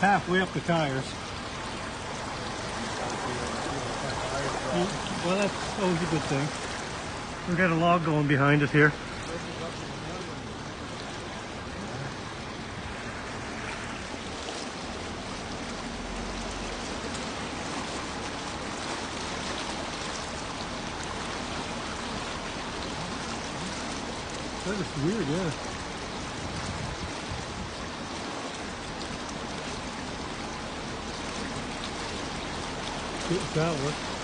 halfway up the tires. Well, that's always a good thing. We've got a log going behind us here. That is weird, yeah. See if that works.